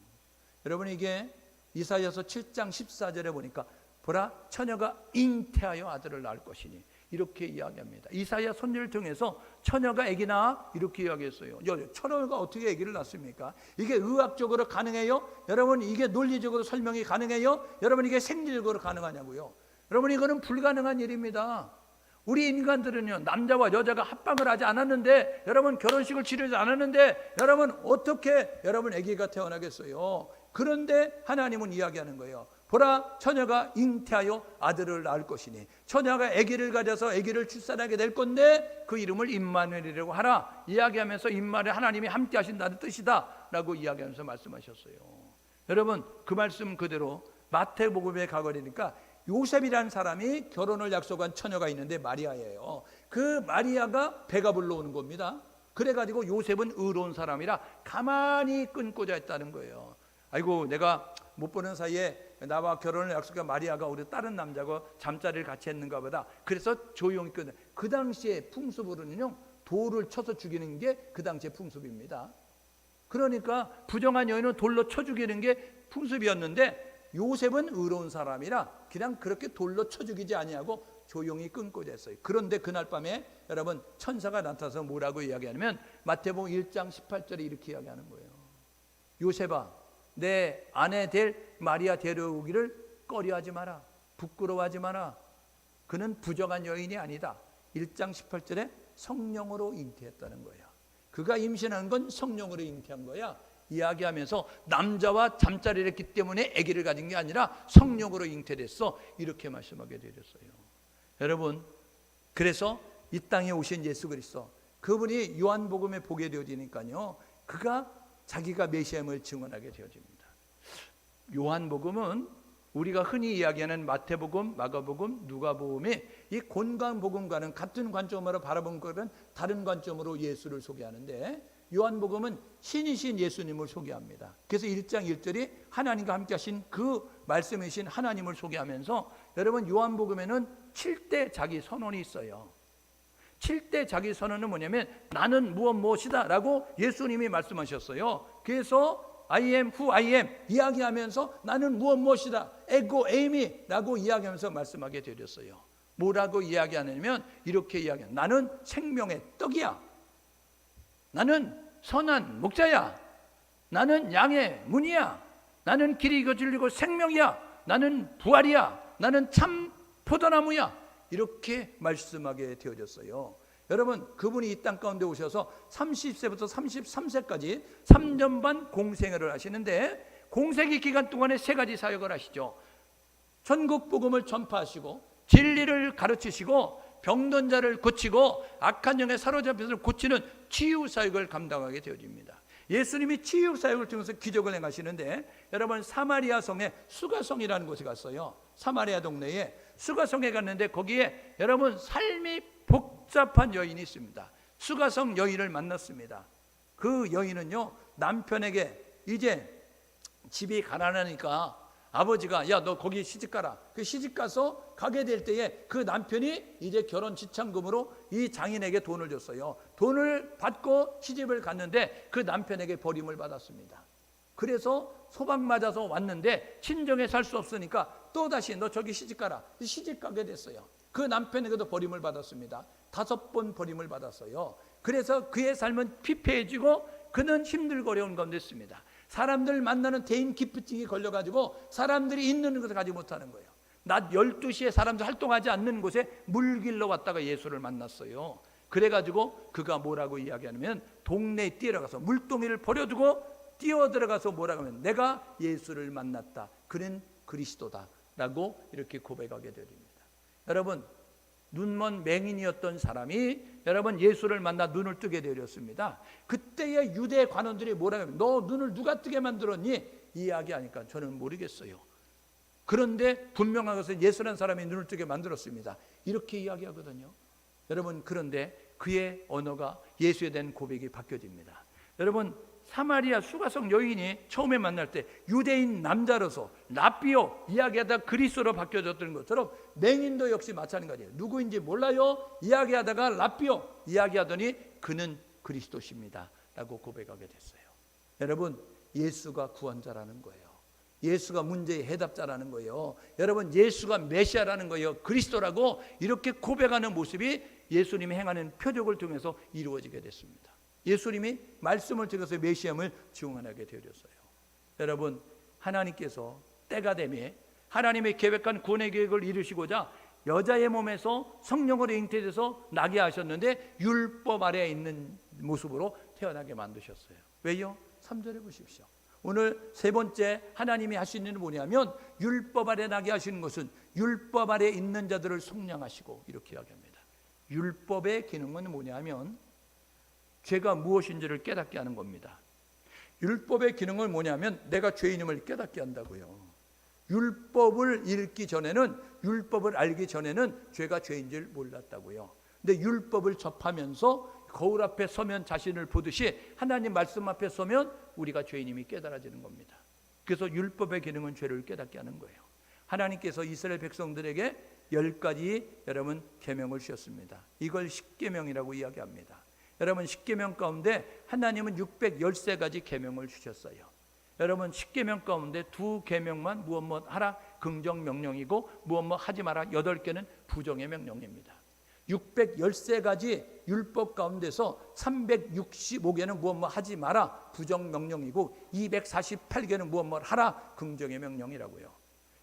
여러분 이게 이사야서 7장 14절에 보니까 보라 처녀가 잉태하여 아들을 낳을 것이니 이렇게 이야기합니다. 이사야 선지를 통해서 처녀가 아기 낳아 이렇게 이야기했어요. 처녀가 어떻게 아기를 낳습니까? 이게 의학적으로 가능해요? 여러분 이게 논리적으로 설명이 가능해요? 여러분 이게 생리적으로 가능하냐고요? 여러분 이거는 불가능한 일입니다. 우리 인간들은요 남자와 여자가 합방을 하지 않았는데 여러분 결혼식을 치르지 않았는데 여러분 어떻게 여러분 아기가 태어나겠어요? 그런데 하나님은 이야기하는 거예요. 보라 처녀가 잉태하여 아들을 낳을 것이니 처녀가 아기를 가져서 아기를 출산하게 될 건데 그 이름을 임마누엘이라고 하라 이야기하면서 임마누엘 하나님이 함께 하신다는 뜻이다 라고 이야기하면서 말씀하셨어요. 여러분 그 말씀 그대로 마태복음에 가버리니까 요셉이라는 사람이 결혼을 약속한 처녀가 있는데 마리아예요. 그 마리아가 배가 불러오는 겁니다. 그래가지고 요셉은 의로운 사람이라 가만히 끊고자 했다는 거예요. 아이고 내가 못 보는 사이에 나와 결혼을 약속한 마리아가 우리 다른 남자가 잠자리를 같이 했는가 보다. 그래서 조용히 끊어. 그 당시에 풍습으로는요 돌을 쳐서 죽이는 게 그 당시의 풍습입니다. 그러니까 부정한 여인은 돌로 쳐 죽이는 게 풍습이었는데 요셉은 의로운 사람이라 그냥 그렇게 돌로 쳐 죽이지 아니하고 조용히 끊고 잤어요. 그런데 그날 밤에 여러분 천사가 나타나서 뭐라고 이야기하냐면 마태복음 1장 18절에 이렇게 이야기하는 거예요. 요셉아, 내 아내 될 마리아 데려오기를 꺼려하지 마라. 부끄러워하지 마라. 그는 부정한 여인이 아니다. 1장 18절에 성령으로 잉태했다는 거예요. 그가 임신한 건 성령으로 잉태한 거야. 이야기하면서 남자와 잠자리를 했기 때문에 아기를 가진 게 아니라 성령으로 잉태됐어. 이렇게 말씀하게 되었어요. 여러분, 그래서 이 땅에 오신 예수 그리스도, 그분이 요한복음에 보게 되어지니까요, 그가 자기가 메시아임을 증언하게 되어집니다. 요한복음은 우리가 흔히 이야기하는 마태복음, 마가복음, 누가복음이 이 본관복음과는 같은 관점으로 바라본 것은 다른 관점으로 예수를 소개하는데, 요한복음은 신이신 예수님을 소개합니다. 그래서 1장 1절이 하나님과 함께 하신 그 말씀이신 하나님을 소개하면서, 여러분 요한복음에는 7대 자기 선언이 있어요. 7대 자기 선언은 뭐냐면 나는 무엇이다 라고 예수님이 말씀하셨어요. 그래서 I am who I am 이야기하면서 나는 무엇이다 에고 에이미 라고 이야기하면서 말씀하게 되었어요. 뭐라고 이야기하냐면 이렇게 이야기합니다. 나는 생명의 떡이야. 나는 선한 목자야. 나는 양의 문이야. 나는 길이 진리고 생명이야. 나는 부활이야. 나는 참 포도나무야. 이렇게 말씀하게 되어졌어요. 여러분, 그분이 이 땅 가운데 오셔서 30세부터 33세까지 3년 반 공생애를 하시는데, 공생애 기간 동안에 3가지 사역을 하시죠. 전국 복음을 전파하시고 진리를 가르치시고 병든 자를 고치고 악한 영에 사로잡혀서 고치는 치유 사역을 감당하게 되어집니다. 예수님이 치유 사역을 통해서 기적을 행하시는데, 여러분 사마리아 성에 수가성이라는 곳에 갔어요. 사마리아 동네에 수가성에 갔는데 거기에 여러분 삶이 복잡한 여인이 있습니다. 수가성 여인을 만났습니다. 그 여인은요, 남편에게 이제 집이 가난하니까 아버지가 야 너 거기 시집가라. 그 시집가서 가게 될 때에 그 남편이 이제 결혼 지참금으로 이 장인에게 돈을 줬어요. 돈을 받고 시집을 갔는데 그 남편에게 버림을 받았습니다. 그래서 소방 맞아서 왔는데 친정에 살 수 없으니까 또다시 너 저기 시집가라. 시집 가게 됐어요. 그 남편에게도 버림을 받았습니다. 5번 버림을 받았어요. 그래서 그의 삶은 피폐해지고 그는 힘들고 어려운 가운데 있습니다. 사람들 만나는 대인 기피증이 걸려가지고 사람들이 있는 것을 가지 못하는 거예요. 낮 12시에 사람들 활동하지 않는 곳에 물길로 왔다가 예수를 만났어요. 그래가지고 그가 뭐라고 이야기하냐면 동네에 뛰어가서 물동이를 버려두고 뛰어들어가서 뭐라고 하면 내가 예수를 만났다. 그는 그리스도다 라고 이렇게 고백하게 됩니다. 여러분, 눈먼 맹인이었던 사람이 여러분 예수를 만나 눈을 뜨게 되었습니다. 그때의 유대 관원들이 뭐라고 하면 너 눈을 누가 뜨게 만들었니? 이야기하니까 저는 모르겠어요. 그런데 분명한 것은 예수라는 사람이 눈을 뜨게 만들었습니다. 이렇게 이야기하거든요. 여러분, 그런데 그의 언어가 예수에 대한 고백이 바뀌어집니다. 여러분, 사마리아 수가성 여인이 처음에 만날 때 유대인 남자로서 라비오 이야기하다 그리스도로 바뀌어졌던 것처럼 맹인도 역시 마찬가지예요. 누구인지 몰라요. 이야기하다가 라비오 이야기하더니 그는 그리스도십니다 라고 고백하게 됐어요. 여러분, 예수가 구원자라는 거예요. 예수가 문제의 해답자라는 거예요. 여러분, 예수가 메시아라는 거예요. 그리스도라고 이렇게 고백하는 모습이 예수님이 행하는 표적을 통해서 이루어지게 됐습니다. 예수님이 말씀을 통해서 메시아임을 증언하게 되었어요. 여러분, 하나님께서 때가 되매 하나님의 계획한 구원의 계획을 이루시고자 여자의 몸에서 성령으로 잉태돼서 나게 하셨는데 율법 아래에 있는 모습으로 태어나게 만드셨어요. 왜요? 3절에 보십시오. 오늘 세 번째 하나님이 하시는 일은 뭐냐면 율법 아래 나게 하시는 것은 율법 아래 있는 자들을 속량하시고 이렇게 이야기합니다. 율법의 기능은 뭐냐면 죄가 무엇인지를 깨닫게 하는 겁니다. 율법의 기능은 뭐냐면 내가 죄인임을 깨닫게 한다고요. 율법을 읽기 전에는, 율법을 알기 전에는 죄가 죄인 줄 몰랐다고요. 근데 율법을 접하면서 거울 앞에 서면 자신을 보듯이 하나님 말씀 앞에 서면 우리가 죄인임이 깨달아지는 겁니다. 그래서 율법의 기능은 죄를 깨닫게 하는 거예요. 하나님께서 이스라엘 백성들에게 10가지 여러분 계명을 주셨습니다. 이걸 십계명이라고 이야기합니다. 여러분 10계명 가운데 하나님은 613가지 계명을 주셨어요. 여러분 10계명 가운데 2계명만 무엇 하라 긍정 명령이고 무엇 하지 마라 8개는 부정의 명령입니다. 613가지 율법 가운데서 365개는 무엇 하지 마라 부정 명령이고 248개는 무엇 하라 긍정의 명령이라고요.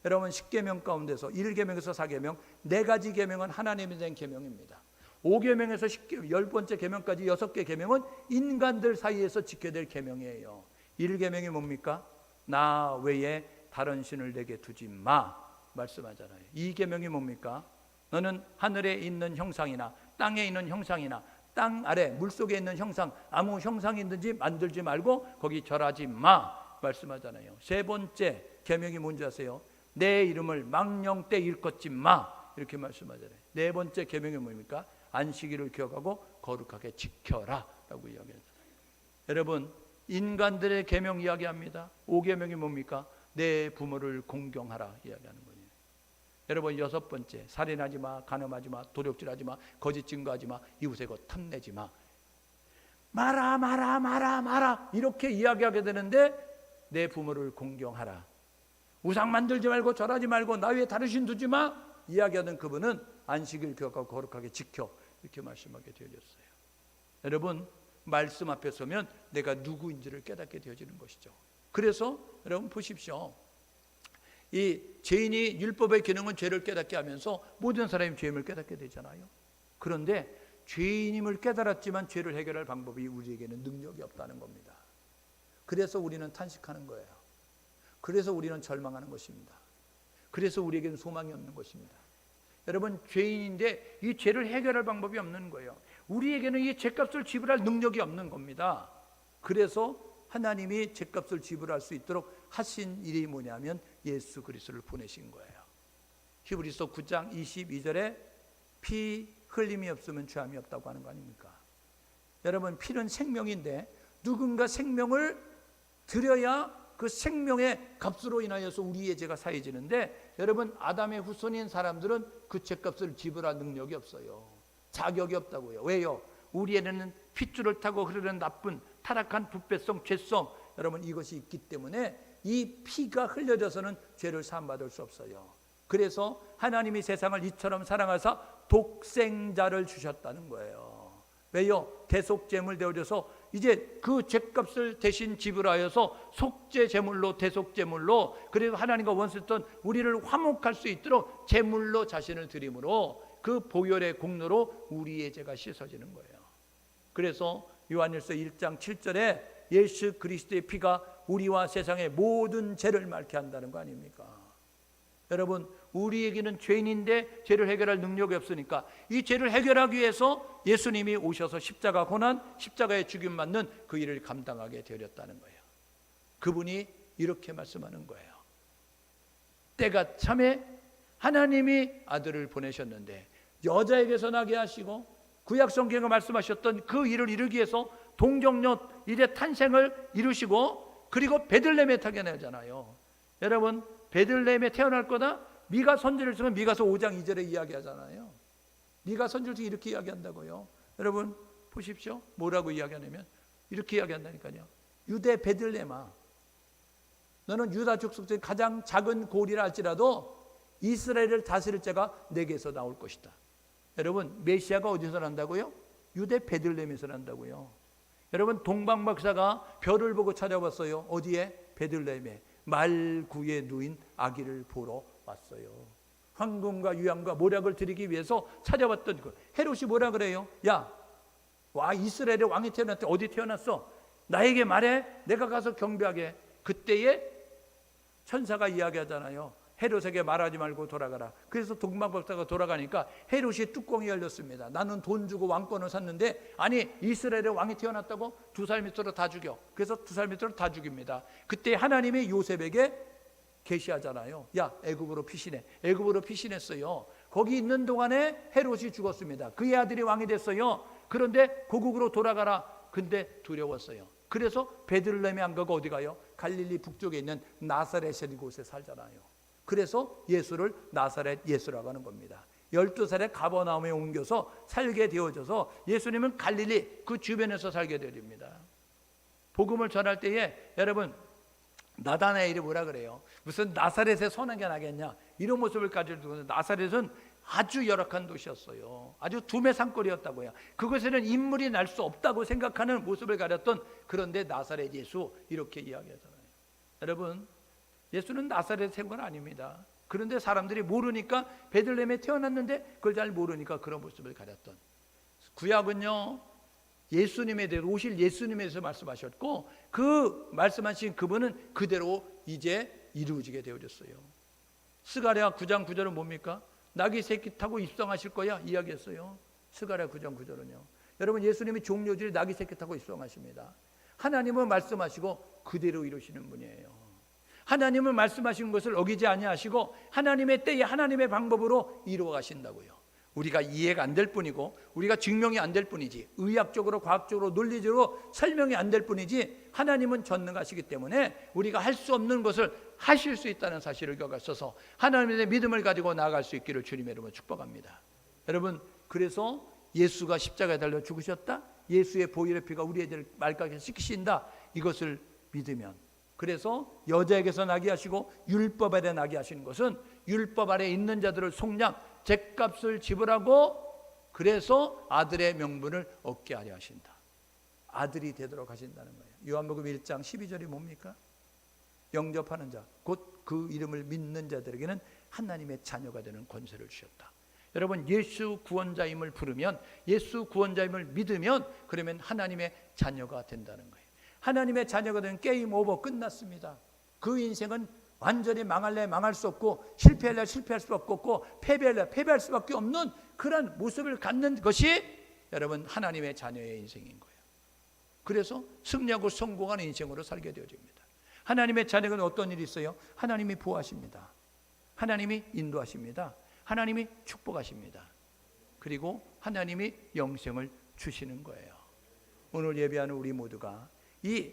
여러분 10계명 가운데서 1계명에서 4계명 4가지 계명은 하나님에 대한 계명입니다. 5계명에서 10번째 계명까지 6개 계명은 인간들 사이에서 지켜야 될 계명이에요. 1계명이 뭡니까? 나 외에 다른 신을 내게 두지 마 말씀하잖아요. 2계명이 뭡니까? 너는 하늘에 있는 형상이나 땅에 있는 형상이나 땅 아래 물속에 있는 형상 아무 형상이든지 만들지 말고 거기 절하지 마 말씀하잖아요. 3번째 계명이 뭔지 아세요? 내 이름을 망령 때 일컫지 마 이렇게 말씀하잖아요. 4번째 계명이 뭡니까? 안식일을 기억하고 거룩하게 지켜라 라고 이야기하잖아요. 여러분 인간들의 계명 이야기합니다. 5계명이 뭡니까? 내 부모를 공경하라 이야기하는 거예요. 여러분 6번째 살인하지 마, 간음하지 마, 도둑질하지 마, 거짓 증거하지 마, 이웃의 것 탐내지 마. 마라 이렇게 이야기하게 되는데 내 부모를 공경하라. 우상 만들지 말고 절하지 말고 나 위에 다른 신 두지 마 이야기하던 그분은 안식일 기억하고 거룩하게 지켜 이렇게 말씀하게 되어졌어요. 여러분 말씀 앞에 서면 내가 누구인지를 깨닫게 되어지는 것이죠. 그래서 여러분 보십시오. 이 죄인이 율법의 기능은 죄를 깨닫게 하면서 모든 사람이 죄임을 깨닫게 되잖아요. 그런데 죄인임을 깨달았지만 죄를 해결할 방법이 우리에게는 능력이 없다는 겁니다. 그래서 우리는 탄식하는 거예요. 그래서 우리는 절망하는 것입니다. 그래서 우리에게는 소망이 없는 것입니다. 여러분 죄인인데 이 죄를 해결할 방법이 없는 거예요. 우리에게는 이 죄값을 지불할 능력이 없는 겁니다. 그래서 하나님이 죄값을 지불할 수 있도록 하신 일이 뭐냐면 예수 그리스도를 보내신 거예요. 히브리서 9장 22절에 피 흘림이 없으면 죄함이 없다고 하는 거 아닙니까? 여러분 피는 생명인데 누군가 생명을 드려야 그 생명의 값으로 인하여서 우리의 죄가 사해지는데 여러분 아담의 후손인 사람들은 그 죄값을 지불할 능력이 없어요. 자격이 없다고요. 왜요? 우리에게는 핏줄을 타고 흐르는 나쁜 타락한 부패성, 죄성 여러분 이것이 있기 때문에 이 피가 흘려져서는 죄를 사함받을 수 없어요. 그래서 하나님이 세상을 이처럼 사랑하사 독생자를 주셨다는 거예요. 왜요? 대속제물 되어져서 이제 그 죄값을 대신 지불하여서 속죄제물로 대속제물로 그래서 하나님과 원수했던 우리를 화목할 수 있도록 제물로 자신을 드림으로 그 보혈의 공로로 우리의 죄가 씻어지는 거예요. 그래서 요한일서 1장 7절에 예수 그리스도의 피가 우리와 세상의 모든 죄를 맑게 한다는 거 아닙니까? 여러분 우리에게는 죄인인데 죄를 해결할 능력이 없으니까 이 죄를 해결하기 위해서 예수님이 오셔서 십자가 고난, 십자가에 죽임 맞는 그 일을 감당하게 되었다는 거예요. 그분이 이렇게 말씀하는 거예요. 때가 참에 하나님이 아들을 보내셨는데 여자에게서 나게 하시고 구약 성경에 말씀하셨던 그 일을 이루기 위해서 동정녀 일의 탄생을 이루시고 그리고 베들레헴에 태어나잖아요. 여러분 베들레헴에 태어날 거다 미가 선지를 쓰면 미가서 5장 2절에 이야기하잖아요. 미가 선지를 쓰면 이렇게 이야기한다고요. 여러분 보십시오. 뭐라고 이야기하냐면 이렇게 이야기한다니까요. 유대 베들레헴아 너는 유다 족속 중 가장 작은 고리라 할지라도 이스라엘을 다스릴 자가 내게서 나올 것이다. 여러분 메시아가 어디서 난다고요? 유대 베들레헴에서 난다고요. 여러분 동방 박사가 별을 보고 찾아왔어요. 어디에? 베들레헴에 말구에 누인 아기를 보러 왔어요. 황금과 유향과 모략을 드리기 위해서 찾아왔던 그 헤롯이 뭐라 그래요? 야, 와 이스라엘의 왕이 태어났대. 어디 태어났어? 나에게 말해. 내가 가서 경배하게. 그때에 천사가 이야기하잖아요. 헤롯에게 말하지 말고 돌아가라. 그래서 동방박사가 돌아가니까 헤롯이 뚜껑이 열렸습니다. 나는 돈 주고 왕권을 샀는데 아니 이스라엘의 왕이 태어났다고 2살 밑으로 다 죽여. 그래서 2살 밑으로 다 죽입니다. 그때 하나님이 요셉에게 계시하잖아요. 야 애굽으로 피신해. 애굽으로 피신했어요. 거기 있는 동안에 헤롯이 죽었습니다. 그의 아들이 왕이 됐어요. 그런데 고국으로 돌아가라. 근데 두려웠어요. 그래서 베들레헴에 안 가고 어디 가요? 갈릴리 북쪽에 있는 나사렛이라는 곳에 살잖아요. 그래서 예수를 나사렛 예수라고 하는 겁니다. 12살에 가버나움에 옮겨서 살게 되어져서 예수님은 갈릴리 그 주변에서 살게 됩니다. 복음을 전할 때에 여러분 나다나엘이 뭐라 그래요? 무슨 나사렛에 선하게 나겠냐 이런 모습을 가지고 두고 나사렛은 아주 열악한 도시였어요. 아주 두메 산골이었다고요. 그곳에는 인물이 날 수 없다고 생각하는 모습을 가졌던, 그런데 나사렛 예수 이렇게 이야기하잖아요. 여러분 예수는 나사렛 생 건 아닙니다. 그런데 사람들이 모르니까 베들레헴에 태어났는데 그걸 잘 모르니까 그런 모습을 가졌던, 구약은요 예수님에 대해서 오실 예수님에 대해서 말씀하셨고 그 말씀하신 그분은 그대로 이제 이루어지게 되어졌어요. 스가랴 9장 9절은 뭡니까? 나귀 새끼 타고 입성하실 거야 이야기했어요. 스가랴 9장 9절은요. 여러분 예수님이 종료주일 나귀 새끼 타고 입성하십니다. 하나님은 말씀하시고 그대로 이루시는 분이에요. 하나님은 말씀하신 것을 어기지 아니하시고 하나님의 때에 하나님의 방법으로 이루어 가신다고요. 우리가 이해가 안 될 뿐이고 우리가 증명이 안 될 뿐이지, 의학적으로 과학적으로 논리적으로 설명이 안 될 뿐이지, 하나님은 전능하시기 때문에 우리가 할 수 없는 것을 하실 수 있다는 사실을 겪어서 하나님의 믿음을 가지고 나아갈 수 있기를 주님의 이름으로 축복합니다. 여러분 그래서 예수가 십자가에 달려 죽으셨다, 예수의 보혈의 피가 우리의 말까지 씻기신다, 이것을 믿으면, 그래서 여자에게서 나게 하시고 율법 아래 나게 하시는 것은 율법 아래 있는 자들을 속량 죗값을 지불하고 그래서 아들의 명분을 얻게 하려 하신다. 아들이 되도록 하신다는 거예요. 요한복음 1장 12절이 뭡니까? 영접하는 자 곧 그 이름을 믿는 자들에게는 하나님의 자녀가 되는 권세를 주셨다. 여러분 예수 구원자임을 부르면, 예수 구원자임을 믿으면 그러면 하나님의 자녀가 된다는 거예요. 하나님의 자녀가 되면 게임 오버, 끝났습니다. 그 인생은 완전히 망할래 망할 수 없고 실패할래 실패할 수 없고 패배할래 패배할 수밖에 없는 그런 모습을 갖는 것이 여러분 하나님의 자녀의 인생인 거예요. 그래서 승리하고 성공하는 인생으로 살게 되어집니다. 하나님의 자녀는 어떤 일이 있어요? 하나님이 보호하십니다. 하나님이 인도하십니다. 하나님이 축복하십니다. 그리고 하나님이 영생을 주시는 거예요. 오늘 예배하는 우리 모두가 이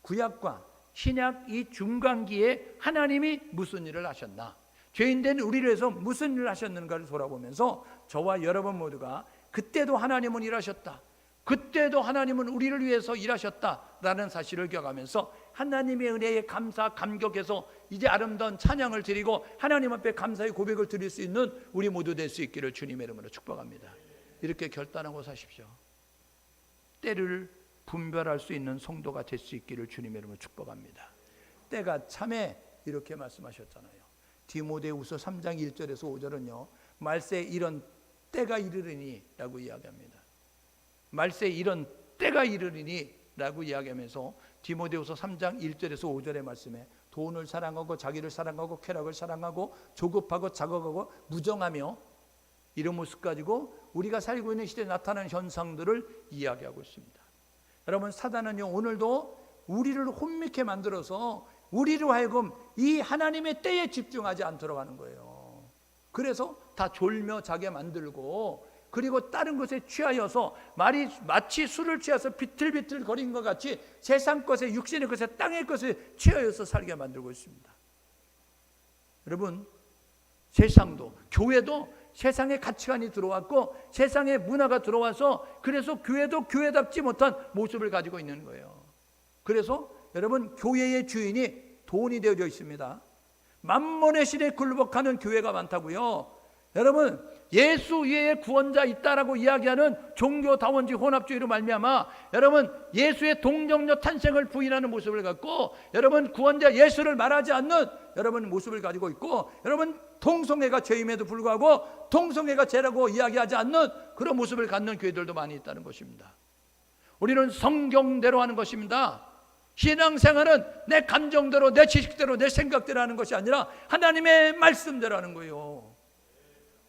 구약과 신약 이 중간기에 하나님이 무슨 일을 하셨나, 죄인된 우리를 위해서 무슨 일을 하셨는가를 돌아보면서 저와 여러분 모두가 그때도 하나님은 일하셨다, 그때도 하나님은 우리를 위해서 일하셨다라는 사실을 기억하면서 하나님의 은혜에 감사 감격해서 이제 아름다운 찬양을 드리고 하나님 앞에 감사의 고백을 드릴 수 있는 우리 모두 될 수 있기를 주님의 이름으로 축복합니다. 이렇게 결단하고 사십시오. 때를 분별할 수 있는 성도가 될 수 있기를 주님의 이름으로 축복합니다. 때가 참에 이렇게 말씀하셨잖아요. 디모데후서 3장 1절에서 5절은요 말세 이런 때가 이르리니 라고 이야기합니다. 말세 이런 때가 이르리니 라고 이야기하면서 디모데후서 3장 1절에서 5절의 말씀에 돈을 사랑하고 자기를 사랑하고 쾌락을 사랑하고 조급하고 자극하고 무정하며 이런 모습 가지고 우리가 살고 있는 시대에 나타나는 현상들을 이야기하고 있습니다. 여러분 사단은요 오늘도 우리를 혼미케 만들어서 우리로 하여금 이 하나님의 때에 집중하지 않도록 하는 거예요. 그래서 다 졸며 자게 만들고 그리고 다른 것에 취하여서 마치 술을 취해서 비틀비틀 거리는 것 같이 세상 것에 육신의 것에 땅의 것에 취하여서 살게 만들고 있습니다. 여러분 세상도 교회도 세상의 가치관이 들어왔고 세상의 문화가 들어와서 그래서 교회도 교회답지 못한 모습을 가지고 있는 거예요. 그래서 여러분 교회의 주인이 돈이 되어져 있습니다. 만몬의 신에 굴복하는 교회가 많다고요. 여러분 예수 외에 구원자 있다라고 이야기하는 종교다원주의 혼합주의로 말미암아 여러분 예수의 동정녀 탄생을 부인하는 모습을 갖고 여러분 구원자 예수를 말하지 않는 여러분 모습을 가지고 있고 여러분 동성애가 죄임에도 불구하고 동성애가 죄라고 이야기하지 않는 그런 모습을 갖는 교회들도 많이 있다는 것입니다. 우리는 성경대로 하는 것입니다. 신앙생활은 내 감정대로 내 지식대로 내 생각대로 하는 것이 아니라 하나님의 말씀대로 하는 거예요.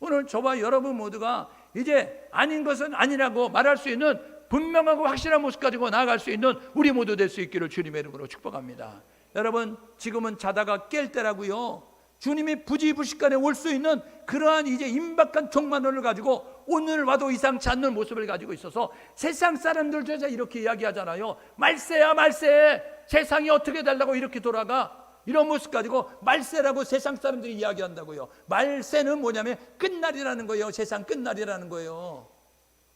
오늘 저와 여러분 모두가 이제 아닌 것은 아니라고 말할 수 있는 분명하고 확실한 모습 가지고 나아갈 수 있는 우리 모두 될 수 있기를 주님의 이름으로 축복합니다. 여러분 지금은 자다가 깰 때라고요. 주님이 부지부식간에 올 수 있는 그러한 이제 임박한 종말론을 가지고 오늘 와도 이상치 않는 모습을 가지고 있어서 세상 사람들조차 이렇게 이야기하잖아요. 말세야 말세, 세상이 어떻게 되려고 이렇게 돌아가. 이런 모습 가지고 말세라고 세상 사람들이 이야기한다고요. 말세는 뭐냐면 끝날이라는 거예요. 세상 끝날이라는 거예요.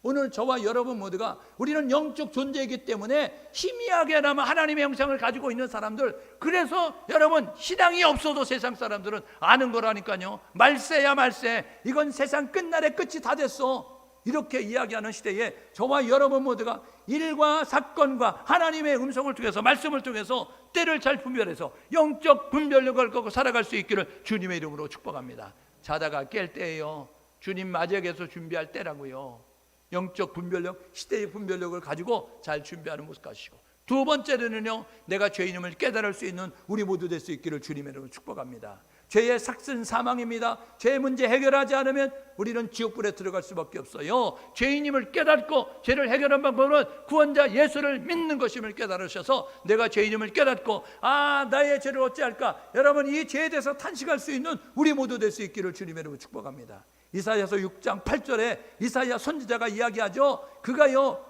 오늘 저와 여러분 모두가 우리는 영적 존재이기 때문에 희미하게나마 하나님의 형상을 가지고 있는 사람들, 그래서 여러분 신앙이 없어도 세상 사람들은 아는 거라니까요. 말세야 말세, 이건 세상 끝날의 끝이 다 됐어, 이렇게 이야기하는 시대에 저와 여러분 모두가 일과 사건과 하나님의 음성을 통해서, 말씀을 통해서 때를 잘 분별해서 영적 분별력을 갖고 살아갈 수 있기를 주님의 이름으로 축복합니다. 자다가 깰 때예요. 주님 맞이하기 위해서 준비할 때라고요. 영적 분별력, 시대의 분별력을 가지고 잘 준비하는 모습 가시고, 두 번째로는요, 내가 죄인임을 깨달을 수 있는 우리 모두 될 수 있기를 주님의 이름으로 축복합니다. 죄의 삭슨 사망입니다. 죄 문제 해결하지 않으면 우리는 지옥불에 들어갈 수밖에 없어요. 죄인임을 깨닫고 죄를 해결한 방법은 구원자 예수를 믿는 것임을 깨달으셔서 내가 죄인임을 깨닫고 나의 죄를 어찌할까, 여러분 이 죄에 대해서 탄식할 수 있는 우리 모두 될 수 있기를 주님의 이름으로 축복합니다. 이사야서 6장 8절에 이사야 선지자가 이야기하죠. 그가요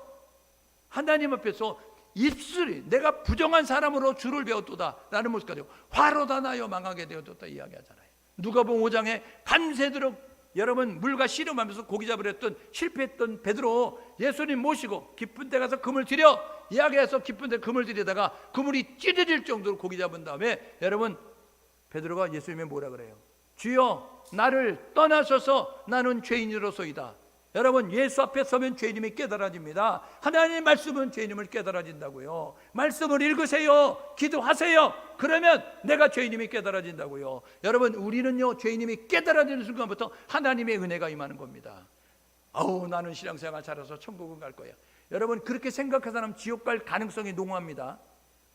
하나님 앞에서 입술이 내가 부정한 사람으로 주를 배웠도다 라는 모습 가지고 화로다 나여 망하게 되었다 이야기하잖아요. 누가복음 5장에 밤새도록 여러분 물과 씨름하면서 고기 잡으려 했던 실패했던 베드로 예수님 모시고 깊은 데 가서 금을 들여 이야기해서 깊은 데 금을 들이다가 그물이 찢어질 정도로 고기 잡은 다음에 여러분 베드로가 예수님이 뭐라 그래요? 주여 나를 떠나소서 나는 죄인으로소이다. 여러분 예수 앞에 서면 죄인임이 깨달아집니다. 하나님의 말씀은 죄인임을 깨달아진다고요. 말씀을 읽으세요. 기도하세요. 그러면 내가 죄인임이 깨달아진다고요. 여러분 우리는요 죄인임이 깨달아지는 순간부터 하나님의 은혜가 임하는 겁니다. 나는 신앙생활 잘해서 천국은 갈 거야. 여러분 그렇게 생각하는 사람 지옥 갈 가능성이 농후합니다.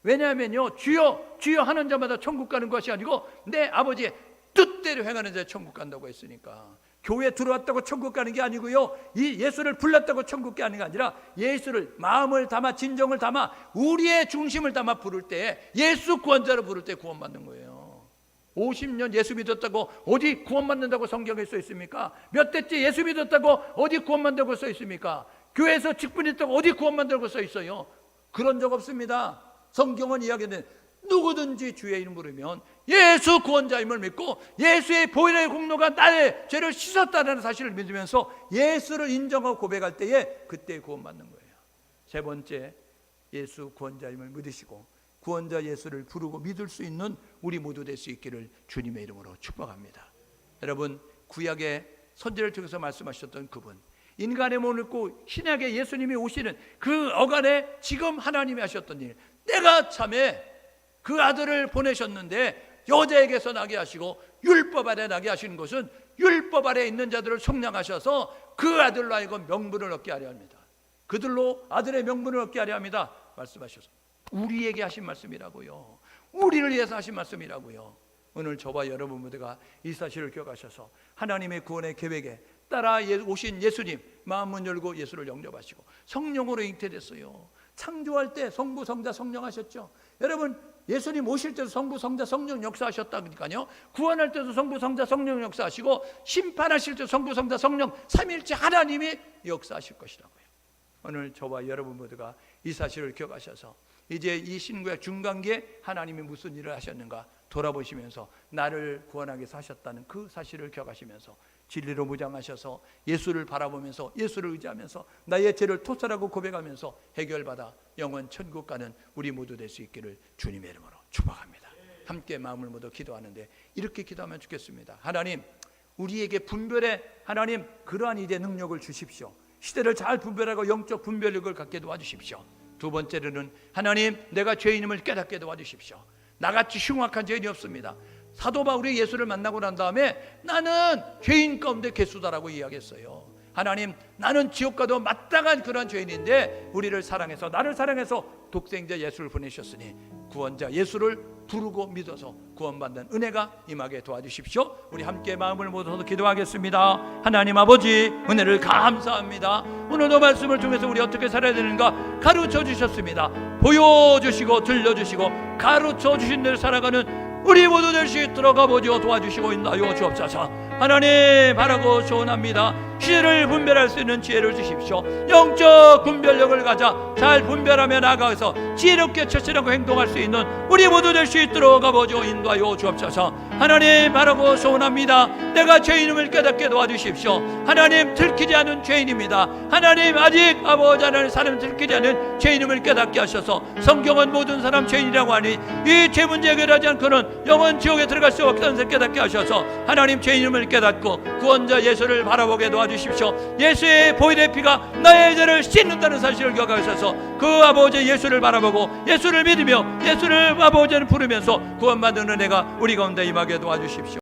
왜냐하면요 주여 주여 하는 자마다 천국 가는 것이 아니고 내 아버지의 뜻대로 행하는 자에 천국 간다고 했으니까, 교회 들어왔다고 천국 가는 게 아니고요, 이 예수를 불렀다고 천국 가는 게 아니라 예수를 마음을 담아 진정을 담아 우리의 중심을 담아 부를 때, 예수 구원자로 부를 때 구원받는 거예요. 50년 예수 믿었다고 어디 구원받는다고 성경에 써 있습니까? 몇 대째 예수 믿었다고 어디 구원받는다고 써 있습니까? 교회에서 직분했다고 어디 구원받는다고 써 있어요? 그런 적 없습니다. 성경은 이야기하는 누구든지 주의 이름 부르면 예수 구원자임을 믿고 예수의 보혈의 공로가 나의 죄를 씻었다는 사실을 믿으면서 예수를 인정하고 고백할 때에 그때 구원받는 거예요. 세 번째, 예수 구원자임을 믿으시고 구원자 예수를 부르고 믿을 수 있는 우리 모두 될 수 있기를 주님의 이름으로 축복합니다. 여러분 구약의 선지를 통해서 말씀하셨던 그분, 인간의 몸을 입고 신약의 예수님이 오시는 그 어간에 지금 하나님이 하셨던 일, 내가 참에 그 아들을 보내셨는데 여자에게서 나게 하시고 율법 아래 나게 하시는 것은 율법 아래 있는 자들을 속량하셔서 그 아들로 하여금 명분을 얻게 하려 합니다. 그들로 아들의 명분을 얻게 하려 합니다 말씀하셔서 우리에게 하신 말씀이라고요. 우리를 위해서 하신 말씀이라고요. 오늘 저와 여러분 모두가 이 사실을 기억하셔서 하나님의 구원의 계획에 따라 오신 예수님 마음문 열고 예수를 영접하시고 성령으로 잉태됐어요. 창조할 때 성부 성자 성령 하셨죠. 여러분 예수님 오실 때도 성부 성자 성령 역사하셨다니까요. 구원할 때도 성부 성자 성령 역사하시고 심판하실 때도 성부 성자 성령 삼위일체 하나님이 역사하실 것이라고요. 오늘 저와 여러분 모두가 이 사실을 기억하셔서 이제 이 신구약 중간기에 하나님이 무슨 일을 하셨는가 돌아보시면서 나를 구원하기 위해서 하셨다는 그 사실을 기억하시면서 진리로 무장하셔서 예수를 바라보면서 예수를 의지하면서 나의 죄를 토설하고 고백하면서 해결받아 영원 천국 가는 우리 모두 될 수 있기를 주님의 이름으로 축복합니다. 함께 마음을 모두 기도하는데 이렇게 기도하면 좋겠습니다. 하나님 우리에게 분별의 하나님 그러한 이제 능력을 주십시오. 시대를 잘 분별하고 영적 분별력을 갖게 도와주십시오. 두 번째로는 하나님 내가 죄인임을 깨닫게 도와주십시오. 나같이 흉악한 죄인이 없습니다. 사도 바울이 예수를 만나고 난 다음에 나는 죄인 가운데 개수다라고 이야기했어요. 하나님 나는 지옥 가도 마땅한 그런 죄인인데 우리를 사랑해서 나를 사랑해서 독생자 예수를 보내셨으니 구원자 예수를 부르고 믿어서 구원받는 은혜가 임하게 도와주십시오. 우리 함께 마음을 모아서 기도하겠습니다. 하나님 아버지 은혜를 감사합니다. 오늘도 말씀을 통해서 우리 어떻게 살아야 되는가 가르쳐 주셨습니다. 보여주시고 들려주시고 가르쳐 주신 대로 살아가는 우리 모두 될 수 있도록 아버지여 도와주시고 인도하여 주옵소서. 하나님 바라고 소원합니다. 시를 분별할 수 있는 지혜를 주십시오. 영적 분별력을 가져 잘 분별하며 나아가서 지혜롭게 처신하고 행동할 수 있는 우리 모두 될 수 있도록 아버지 인도하여 주옵소서. 하나님 바라고 소원합니다. 내가 죄인임을 깨닫게 도와주십시오. 하나님 들키지 않은 죄인입니다. 하나님 아직 아버지 하나님 사람 들키지 않은 죄인임을 깨닫게 하셔서 성경은 모든 사람 죄인이라고 하니 이 죄 문제 해결하지 않고는 영원 지옥에 들어갈 수 없다는 것을 깨닫게 하셔서 하나님 죄인임을 깨닫고 구원자 예수를 바라보게 도와주십시오. 예수의 보혈의 피가 나의 죄를 씻는다는 사실을 기억하셔서 그 아버지 예수를 바라보고 예수를 믿으며 예수를 아버지를 부르면서 구원받는 은혜가 우리 가운데 임하게 도와주십시오.